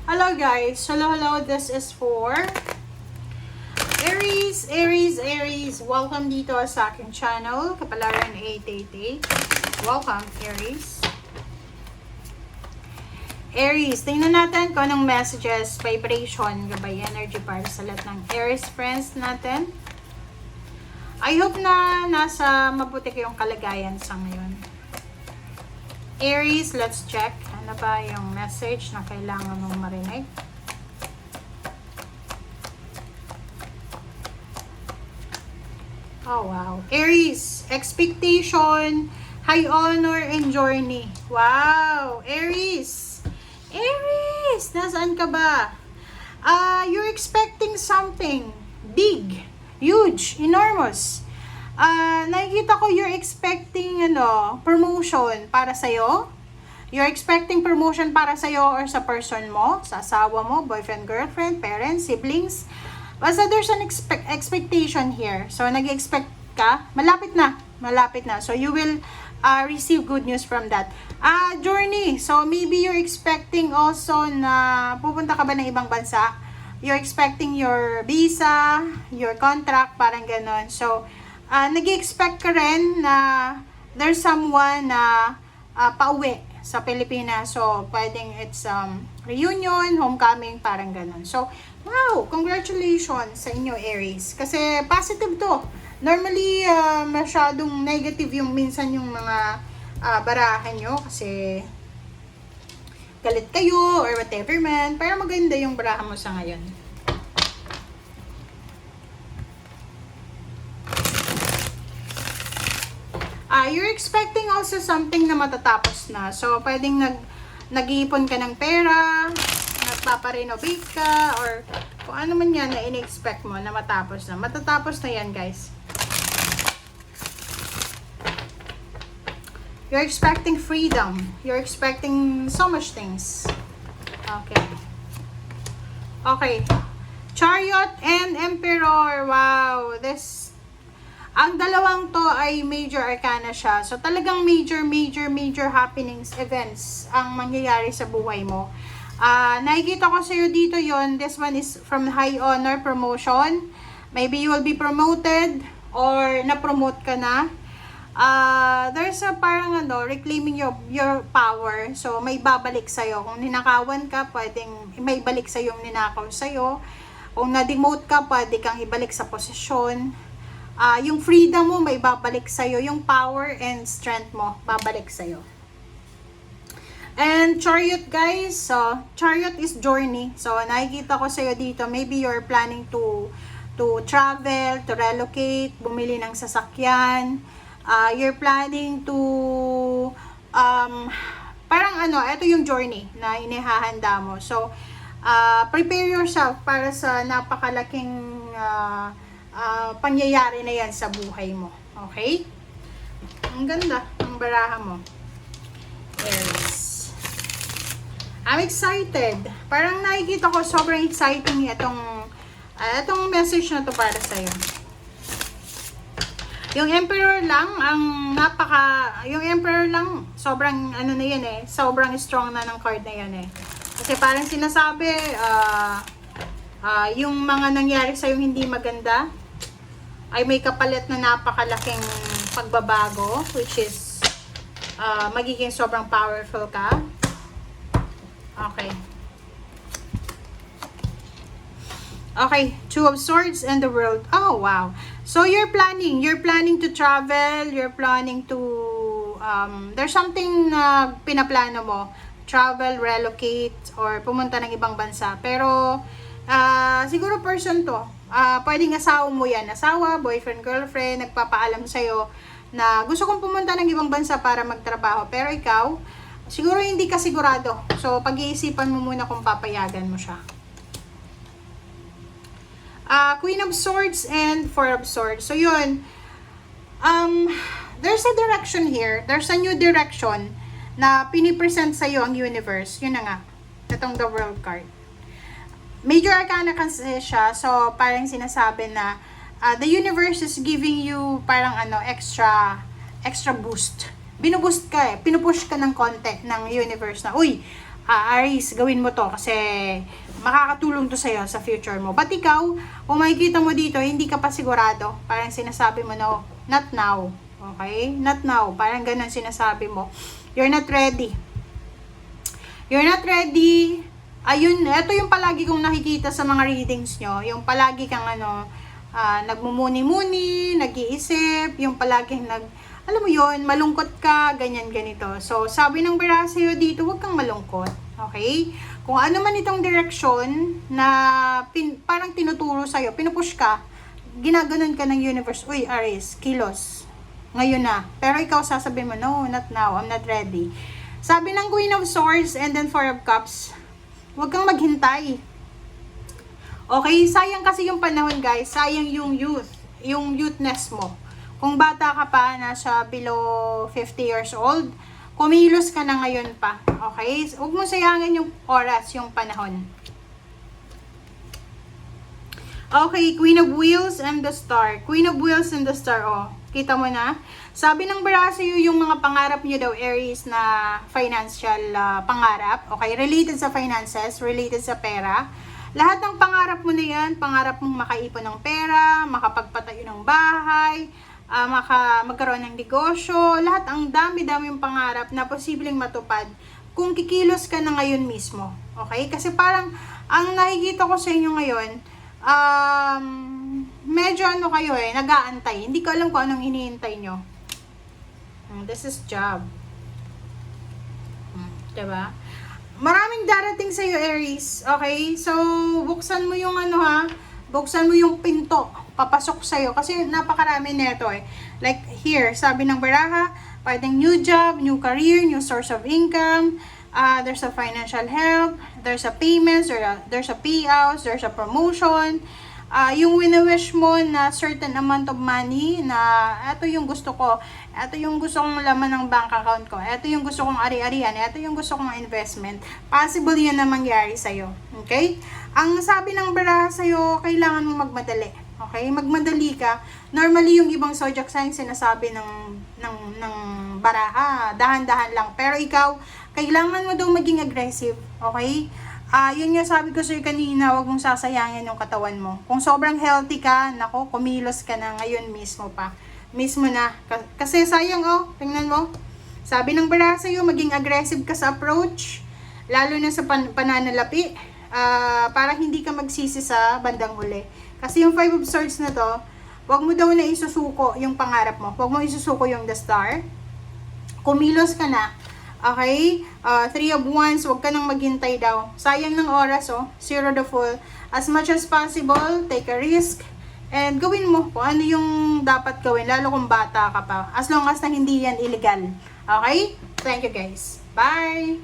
Hello guys, hello, this is for Aries. Welcome dito sa aking channel, Kapalaran 888. Welcome Aries. Aries, tingnan natin kung anong messages, vibration, gabay, energy para sa lahat ng Aries friends natin. I hope na nasa mabuti kayong kalagayan sa ngayon. Aries, let's check. Ano ba yung message na kailangan mong marinig? Oh, wow. Aries, expectation, high honor, and journey. Wow! Aries! Aries! Nasaan ka ba? You're expecting something big, huge, enormous. Nakikita ko you're expecting promotion para sa'yo. You're expecting promotion para sa'yo or sa person mo, sa asawa mo, boyfriend, girlfriend, parents, siblings. Basta there's an expectation here. So, nag-expect ka, malapit na. So, you will receive good news from that. Journey. So, maybe you're expecting also na pupunta ka ba ng ibang bansa? You're expecting your visa, your contract, parang ganon. So, nag-expect ka rin na there's someone na pauwi sa Pilipinas. So, pwedeng it's reunion, homecoming, parang ganun. So, wow! Congratulations sa inyo, Aries. Kasi positive to. Normally, masyadong negative yung minsan yung mga barahan nyo. Kasi galit kayo or whatever man. Pero maganda yung barahan mo sa ngayon. You're expecting also something na matatapos na. So, pwedeng nag-iipon ka ng pera, nagpaparenovate ka, or kung ano man yan na in-expect mo na matapos na. Matatapos na yan, guys. You're expecting freedom. You're expecting so much things. Okay. Chariot and Emperor. Wow. Ang dalawang to ay major arcana siya. So, talagang major happenings, events ang mangyayari sa buhay mo. Nakikita ko sa'yo dito yon. This one is from high honor, promotion. Maybe you will be promoted or na-promote ka na. There's a parang reclaiming your power. So, may babalik sa'yo. Kung ninakawan ka, pwedeng may balik sa'yo yung ninakaw sa'yo. Kung na-demote ka, pwede kang ibalik sa posisyon. Yung freedom mo may babalik sa'yo, yung power and strength mo babalik sa'yo. And Chariot, guys, so Chariot is journey. So nakikita ko sa'yo dito, maybe you're planning to travel, to relocate, bumili ng sasakyan. You're planning to parang ito yung journey na inihahanda mo. So prepare yourself para sa napakalaking pangyayari na yan sa buhay mo. Okay? Ang ganda ang baraha mo. Aries. I'm excited. Parang nakikita ko sobrang exciting itong message na to para sa'yo. Yung Emperor lang, yung Emperor lang, sobrang na yan sobrang strong na ng card na yan Kasi parang sinasabi, yung mga nangyari sa'yo hindi maganda, ay may kapalit na napakalaking pagbabago, which is magiging sobrang powerful ka. Okay, Two of Swords and the World. Oh, wow. So, you're planning to travel, you're planning to, there's something na pinaplano mo, travel, relocate, or pumunta ng ibang bansa. Pero, siguro person to, pwedeng asawa mo yan, asawa, boyfriend, girlfriend, nagpapaalam sa'yo na gusto kong pumunta ng ibang bansa para magtrabaho, pero ikaw, siguro hindi ka sigurado. So, pag-iisipan mo muna kung papayagan mo siya. Queen of Swords and Four of Swords. So, yun, there's a direction here, there's a new direction na pinipresent sa'yo ang universe. Yun na nga, itong the World card. Major arcana kasi siya, so parang sinasabi na the universe is giving you parang extra boost. Binuboost ka pinupush ka ng konti ng universe na, uy, Aries, gawin mo to kasi makakatulong to sa'yo sa future mo. But ikaw, kung makikita mo dito, hindi ka pa sigurado. Parang sinasabi mo, no, not now. Okay? Not now. Parang ganun sinasabi mo. You're not ready. You're not ready. Ayun, ito yung palagi kong nakikita sa mga readings nyo. Yung palagi kang nagmumuni-muni, nag-iisip, yung palaging alam mo yon, malungkot ka, ganyan, ganito. So, sabi ng Bira sa'yo dito, huwag kang malungkot. Okay? Kung ano man itong direction na parang tinuturo sa'yo, pinupush ka, ginaganon ka ng universe, uy, Aries, kilos. Ngayon na. Pero ikaw sasabihin mo, no, not now, I'm not ready. Sabi ng Queen of Swords and then Four of Cups, huwag kang maghintay. Okay? Sayang kasi yung panahon, guys. Sayang yung youth. Yung youthness mo. Kung bata ka pa, nasa below 50 years old, kumilos ka na ngayon pa. Okay? Huwag mo sayangin yung oras, yung panahon. Okay, Queen of Wheels and the Star. Queen of Wheels and the Star, oh. Kita mo na? Sabi ng Bira sa'yo yung mga pangarap nyo daw, Aries, na financial pangarap. Okay, related sa finances, related sa pera. Lahat ng pangarap mo na yan, pangarap mong makaipon ng pera, makapagpatayo ng bahay, magkaroon ng negosyo, lahat ang dami-dami yung pangarap na posibleng matupad kung kikilos ka na ngayon mismo. Okay? Kasi parang, ang nakikita ko sa inyo ngayon, medyo kayo nag-aantay. Hindi ko alam kung anong hinihintay nyo. This is job. Diba? Maraming darating sa'yo, Aries. Okay? So, buksan mo yung buksan mo yung pinto. Papasok sa'yo. Kasi napakarami neto Like here, sabi ng baraha, pwedeng new job, new career, new source of income, there's a financial help, there's a payments, there's a payouts, there's a promotion. Yung wini-wish mo na certain amount of money na eto yung gusto ko, eto yung gusto kong laman ng bank account ko, eto yung gusto kong ari-arian, eto yung gusto kong investment. Possible yun na mangyari sa'yo. Okay? Ang sabi ng baraha sa'yo, kailangan mo magmadali. Okay? Magmadali ka. Normally, yung ibang zodiac sign sinasabi ng baraha, dahan-dahan lang. Pero ikaw, kailangan mo daw maging aggressive. Okay? Yun nga sabi ko sa'yo kanina, huwag mong sasayangin yung katawan mo. Kung sobrang healthy ka, nako, kumilos ka na ngayon mismo pa. Mismo na. Kasi sayang, tingnan mo. Sabi ng baraha sa'yo, maging aggressive ka sa approach, lalo na sa pananalapi, para hindi ka magsisi sa bandang huli. Kasi yung Five of Swords na to, huwag mo daw na isusuko yung pangarap mo. Huwag mo isusuko yung the Star. Kumilos ka na. Okay? Three of Wands, huwag ka nang maghintay daw. Sayang ng oras, Zero the Fool. As much as possible, take a risk. And gawin mo kung ano yung dapat gawin, lalo kung bata ka pa. As long as na hindi yan illegal. Okay? Thank you guys. Bye!